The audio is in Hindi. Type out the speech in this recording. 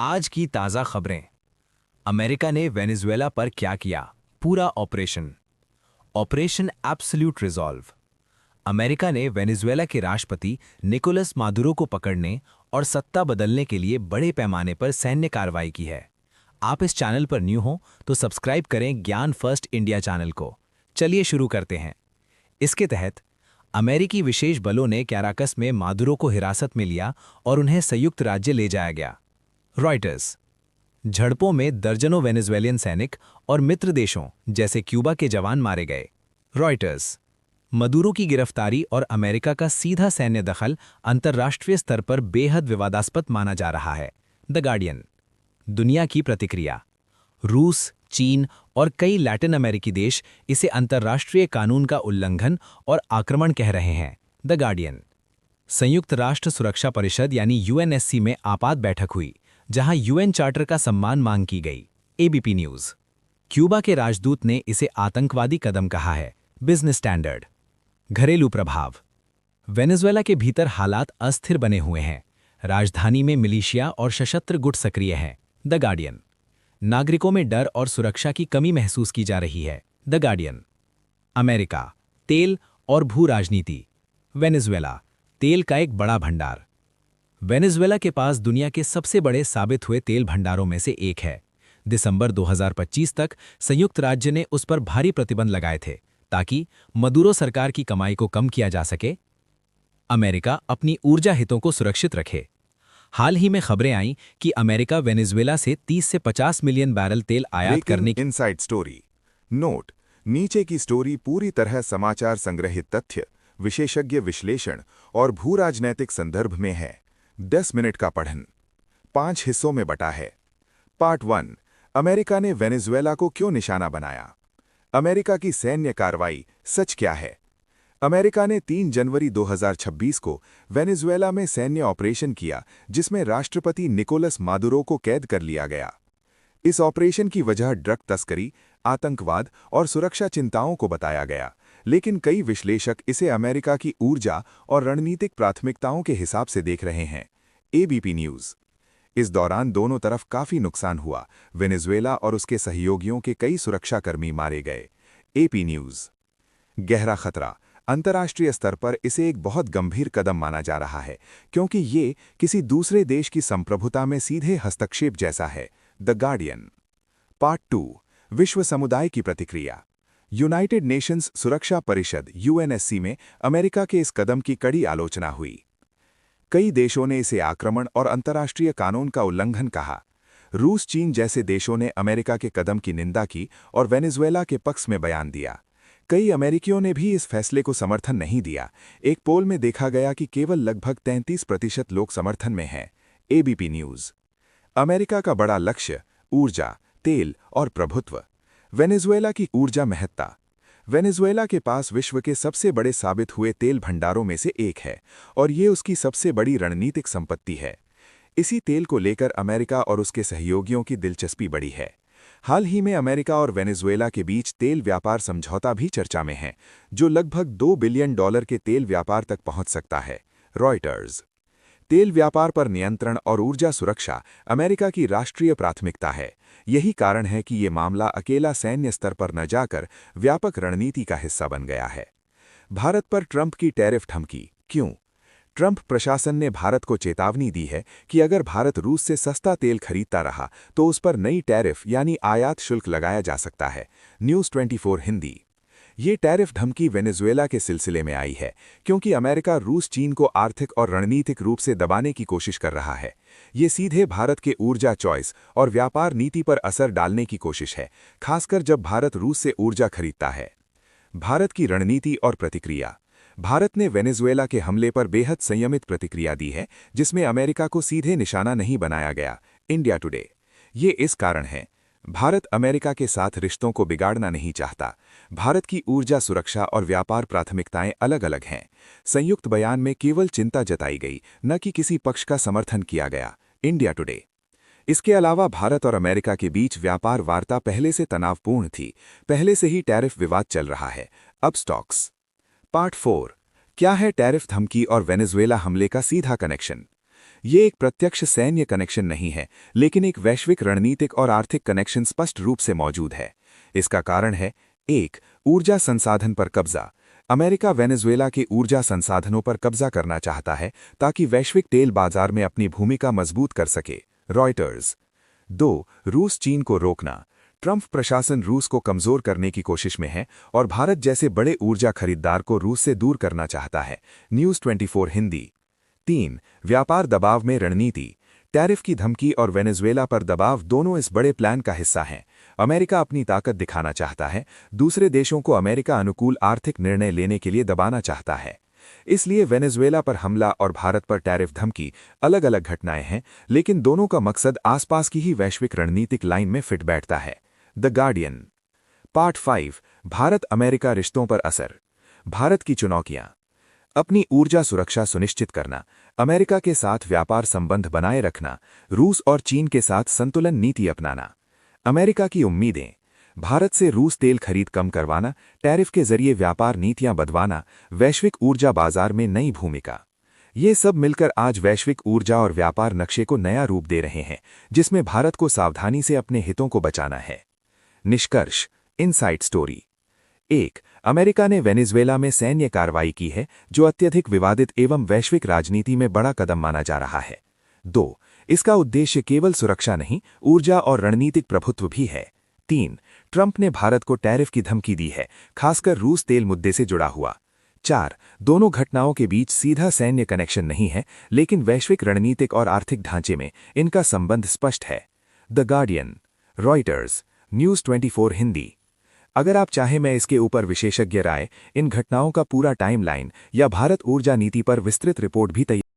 आज की ताज़ा खबरें। अमेरिका ने वेनेजुएला पर क्या किया? पूरा ऑपरेशन एब्सोल्यूट रिजॉल्व। अमेरिका ने वेनेजुएला के राष्ट्रपति निकोलस मादुरो को पकड़ने और सत्ता बदलने के लिए बड़े पैमाने पर सैन्य कार्रवाई की है। आप इस चैनल पर न्यू हो तो सब्सक्राइब करें ज्ञान फर्स्ट इंडिया चैनल को। चलिए शुरू करते हैं। इसके तहत अमेरिकी विशेष बलों ने कैराकस में मादुरो को हिरासत में लिया और उन्हें संयुक्त राज्य ले जाया गया। रॉयटर्स। झड़पों में दर्जनों वेनेजुएलियन सैनिक और मित्र देशों जैसे क्यूबा के जवान मारे गए। रॉयटर्स। मदुरो की गिरफ्तारी और अमेरिका का सीधा सैन्य दखल अंतर्राष्ट्रीय स्तर पर बेहद विवादास्पद माना जा रहा है। The guardian. दुनिया की प्रतिक्रिया। रूस, चीन और कई लैटिन अमेरिकी देश इसे अंतर्राष्ट्रीय कानून का उल्लंघन और आक्रमण कह रहे हैं। The guardian. संयुक्त राष्ट्र सुरक्षा परिषद यानी यूएनएससी में आपात बैठक हुई, जहां यूएन चार्टर का सम्मान मांग की गई। ABP news. क्यूबा के राजदूत ने इसे आतंकवादी कदम कहा है। Business standard. घरेलू प्रभाव। वेनेजुएला के भीतर हालात अस्थिर बने हुए हैं। राजधानी में मिलिशिया और सशस्त्र गुट सक्रिय हैं। The guardian. नागरिकों में डर और सुरक्षा की कमी महसूस की जा रही है। The guardian. अमेरिका, तेल और भू राजनीति। वेनेजुएला, तेल का एक बड़ा भंडार। वेनेजुएला के पास दुनिया के सबसे बड़े साबित हुए तेल भंडारों में से एक है। दिसंबर 2025 तक संयुक्त राज्य ने उस पर भारी प्रतिबंध लगाए थे ताकि मदुरो सरकार की कमाई को कम किया जा सके। अमेरिका अपनी ऊर्जा हितों को सुरक्षित रखे। हाल ही में खबरें आईं कि अमेरिका वेनेजुएला से 30 से 50 मिलियन बैरल तेल आयात करने की। Inside story. नोट: नीचे की स्टोरी पूरी तरह समाचार संग्रहित तथ्य, विशेषज्ञ विश्लेषण और भू राजनैतिक संदर्भ में है। 10 मिनट का पठन 5 हिस्सों में बटा है। पार्ट 1। अमेरिका ने वेनेजुएला को क्यों निशाना बनाया? अमेरिका की सैन्य कार्रवाई सच क्या है? अमेरिका ने 3 जनवरी 2026 को वेनेजुएला में सैन्य ऑपरेशन किया, जिसमें राष्ट्रपति निकोलस मादुरो को कैद कर लिया गया। इस ऑपरेशन की वजह ड्रग तस्करी, आतंकवाद और सुरक्षा चिंताओं को बताया गया, लेकिन कई विश्लेषक इसे अमेरिका की ऊर्जा और रणनीतिक प्राथमिकताओं के हिसाब से देख रहे हैं। ABP news. इस दौरान दोनों तरफ काफी नुकसान हुआ। वेनेजुएला और उसके सहयोगियों के कई सुरक्षाकर्मी मारे गए। AP news. गहरा खतरा। अंतर्राष्ट्रीय स्तर पर इसे एक बहुत गंभीर कदम माना जा रहा है, क्योंकि ये किसी दूसरे देश की संप्रभुता में सीधे हस्तक्षेप जैसा है। The guardian. पार्ट 2। विश्व समुदाय की प्रतिक्रिया। यूनाइटेड नेशंस सुरक्षा परिषद यूएनएससी में अमेरिका के इस कदम की कड़ी आलोचना हुई। कई देशों ने इसे आक्रमण और अंतर्राष्ट्रीय कानून का उल्लंघन कहा। रूस, चीन जैसे देशों ने अमेरिका के कदम की निंदा की और वेनेजुएला के पक्ष में बयान दिया। कई अमेरिकियों ने भी इस फैसले को समर्थन नहीं दिया। एक पोल में देखा गया कि केवल लगभग 33% लोग समर्थन में हैं। ABP news. अमेरिका का बड़ा लक्ष्य: ऊर्जा, तेल और प्रभुत्व। वेनेजुएला की ऊर्जा महत्ता। वेनेजुएला के पास विश्व के सबसे बड़े साबित हुए तेल भंडारों में से एक है और ये उसकी सबसे बड़ी रणनीतिक संपत्ति है। इसी तेल को लेकर अमेरिका और उसके सहयोगियों की दिलचस्पी बढ़ी है। हाल ही में अमेरिका और वेनेजुएला के बीच तेल व्यापार समझौता भी चर्चा में है, जो लगभग $2 बिलियन के तेल व्यापार तक पहुंच सकता है। रॉयटर्स। तेल व्यापार पर नियंत्रण और ऊर्जा सुरक्षा अमेरिका की राष्ट्रीय प्राथमिकता है। यही कारण है कि ये मामला अकेला सैन्य स्तर पर न जाकर व्यापक रणनीति का हिस्सा बन गया है। भारत पर ट्रंप की टैरिफ धमकी क्यों? ट्रंप प्रशासन ने भारत को चेतावनी दी है कि अगर भारत रूस से सस्ता तेल खरीदता रहा तो उस पर नई टैरिफ यानी आयात शुल्क लगाया जा सकता है। न्यूज़ 24 हिंदी। ये टैरिफ धमकी वेनेजुएला के सिलसिले में आई है, क्योंकि अमेरिका रूस चीन को आर्थिक और रणनीतिक रूप से दबाने की कोशिश कर रहा है। ये सीधे भारत के ऊर्जा चॉइस और व्यापार नीति पर असर डालने की कोशिश है, खासकर जब भारत रूस से ऊर्जा खरीदता है। भारत की रणनीति और प्रतिक्रिया। भारत ने वेनेजुएला के हमले पर बेहद संयमित प्रतिक्रिया दी है, जिसमें अमेरिका को सीधे निशाना नहीं बनाया गया। India today. ये इस कारण है, भारत अमेरिका के साथ रिश्तों को बिगाड़ना नहीं चाहता। भारत की ऊर्जा सुरक्षा और व्यापार प्राथमिकताएं अलग अलग हैं। संयुक्त बयान में केवल चिंता जताई गई, न कि किसी पक्ष का समर्थन किया गया। India today. इसके अलावा भारत और अमेरिका के बीच व्यापार वार्ता पहले से तनावपूर्ण थी। पहले से ही टैरिफ विवाद चल रहा है। अब स्टॉक्स। पार्ट 4। क्या है टैरिफ धमकी और वेनेजुएला हमले का सीधा कनेक्शन? ये एक प्रत्यक्ष सैन्य कनेक्शन नहीं है, लेकिन एक वैश्विक रणनीतिक और आर्थिक कनेक्शन स्पष्ट रूप से मौजूद है। इसका कारण है 1. ऊर्जा संसाधन पर कब्जा। अमेरिका वेनेजुएला के ऊर्जा संसाधनों पर कब्जा करना चाहता है ताकि वैश्विक तेल बाजार में अपनी भूमिका मजबूत कर सके। रॉयटर्स। 2. रूस चीन को रोकना। ट्रंप प्रशासन रूस को कमजोर करने की कोशिश में है और भारत जैसे बड़े ऊर्जा खरीदार को रूस से दूर करना चाहता है। न्यूज़ 24 हिंदी। 3. व्यापार दबाव में रणनीति। टैरिफ की धमकी और वेनेजुएला पर दबाव दोनों इस बड़े प्लान का हिस्सा हैं। अमेरिका अपनी ताकत दिखाना चाहता है, दूसरे देशों को अमेरिका अनुकूल आर्थिक निर्णय लेने के लिए दबाना चाहता है। इसलिए वेनेजुएला पर हमला और भारत पर टैरिफ धमकी अलग अलग घटनाएं हैं, लेकिन दोनों का मकसद आसपास की ही वैश्विक रणनीतिक लाइन में फिट बैठता है। The guardian. Part 5। Bharat America रिश्तों पर असर। भारत की चुनौतियां। अपनी ऊर्जा सुरक्षा सुनिश्चित करना, अमेरिका के साथ व्यापार संबंध बनाए रखना, रूस और चीन के साथ संतुलन नीति अपनाना। अमेरिका की उम्मीदें। भारत से रूस तेल खरीद कम करवाना, टैरिफ के जरिए व्यापार नीतियां बदलवाना, वैश्विक ऊर्जा बाजार में नई भूमिका। ये सब मिलकर आज वैश्विक ऊर्जा और व्यापार नक्शे को नया रूप दे रहे हैं, जिसमें भारत को सावधानी से अपने हितों को बचाना है। निष्कर्ष। Inside story. 1. अमेरिका ने वेनेजुएला में सैन्य कार्रवाई की है, जो अत्यधिक विवादित एवं वैश्विक राजनीति में बड़ा कदम माना जा रहा है। 2. इसका उद्देश्य केवल सुरक्षा नहीं, ऊर्जा और रणनीतिक प्रभुत्व भी है। 3. ट्रंप ने भारत को टैरिफ की धमकी दी है, खासकर रूस तेल मुद्दे से जुड़ा हुआ। 4. दोनों घटनाओं के बीच सीधा सैन्य कनेक्शन नहीं है, लेकिन वैश्विक रणनीतिक और आर्थिक ढांचे में इनका संबंध स्पष्ट है। The guardian, Reuters, news 24 Hindi. अगर आप चाहें मैं इसके ऊपर विशेषज्ञ राय, इन घटनाओं का पूरा टाइमलाइन या भारत ऊर्जा नीति पर विस्तृत रिपोर्ट भी तैयार